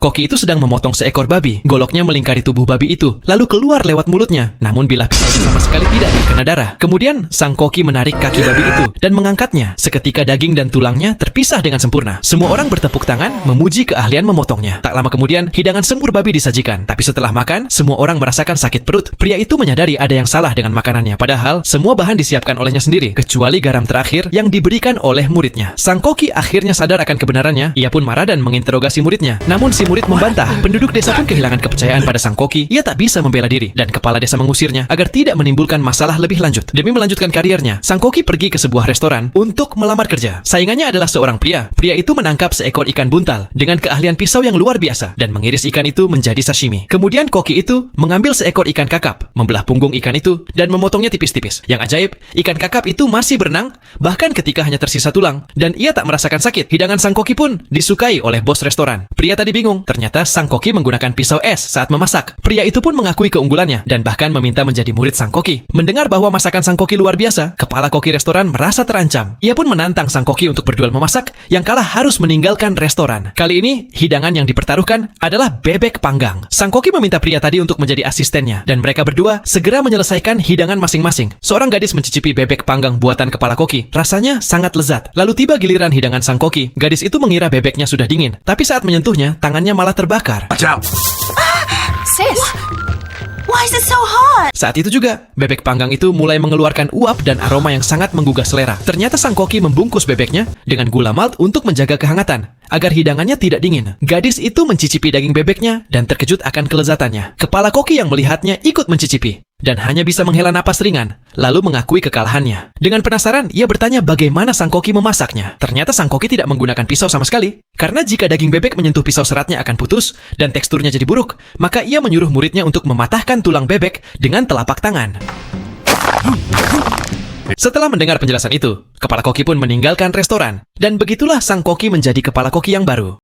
Koki itu sedang memotong seekor babi. Goloknya melingkari tubuh babi itu, lalu keluar lewat mulutnya. Namun bilah pisaunya sama sekali tidak terkena darah. Kemudian, sang koki menarik kaki babi itu dan mengangkatnya. Seketika daging dan tulangnya terpisah dengan sempurna. Semua orang bertepuk tangan, memuji keahlian memotongnya. Tak lama kemudian, hidangan semur babi disajikan. Tapi setelah makan, semua orang merasakan sakit perut. Pria itu menyadari ada yang salah dengan makanannya. Padahal, semua bahan disiapkan olehnya sendiri, kecuali garam terakhir yang diberikan oleh muridnya. Sang koki akhirnya sadar akan kebenarannya. Ia pun marah dan menginterogasi muridnya. Namun si murid membantah. Penduduk desa pun kehilangan kepercayaan pada sang koki. Ia tak bisa membela diri dan kepala desa mengusirnya agar tidak menimbulkan masalah lebih lanjut. Demi melanjutkan karirnya, sang koki pergi ke sebuah restoran untuk melamar kerja. Saingannya adalah seorang pria. Pria itu menangkap seekor ikan buntal dengan keahlian pisau yang luar biasa dan mengiris ikan itu menjadi sashimi. Kemudian koki itu mengambil seekor ikan kakap, membelah punggung ikan itu dan memotongnya tipis-tipis. Yang ajaib, ikan kakap itu masih berenang bahkan ketika hanya tersisa tulang dan ia tak merasakan sakit. Hidangan sang koki pun disukai oleh bos restoran. Pria tadi bingung. Ternyata sang koki menggunakan pisau es saat memasak. Pria itu pun mengakui keunggulannya dan bahkan meminta menjadi murid sang koki. Mendengar bahwa masakan sang koki luar biasa, kepala koki restoran merasa terancam. Ia pun menantang sang koki untuk berduel memasak, yang kalah harus meninggalkan restoran. Kali ini, hidangan yang dipertaruhkan adalah bebek panggang. Sang koki meminta pria tadi untuk menjadi asistennya dan mereka berdua segera menyelesaikan hidangan masing-masing. Seorang gadis mencicipi bebek panggang buatan kepala koki. Rasanya sangat lezat. Lalu tiba giliran hidangan sang koki. Gadis itu mengira bebeknya sudah dingin, tapi saat menyentuhnya, tangannya malah terbakar. Sis, why is it so hot? Saat itu juga, bebek panggang itu mulai mengeluarkan uap dan aroma yang sangat menggugah selera. Ternyata sang koki membungkus bebeknya dengan gula malt untuk menjaga kehangatan, agar hidangannya tidak dingin. Gadis itu mencicipi daging bebeknya dan terkejut akan kelezatannya. Kepala koki yang melihatnya ikut mencicipi dan hanya bisa menghela napas ringan, lalu mengakui kekalahannya. Dengan penasaran, ia bertanya bagaimana sang koki memasaknya. Ternyata sang koki tidak menggunakan pisau sama sekali, karena jika daging bebek menyentuh pisau seratnya akan putus dan teksturnya jadi buruk, maka ia menyuruh muridnya untuk mematahkan tulang bebek dengan telapak tangan. Setelah mendengar penjelasan itu, kepala koki pun meninggalkan restoran, dan begitulah sang koki menjadi kepala koki yang baru.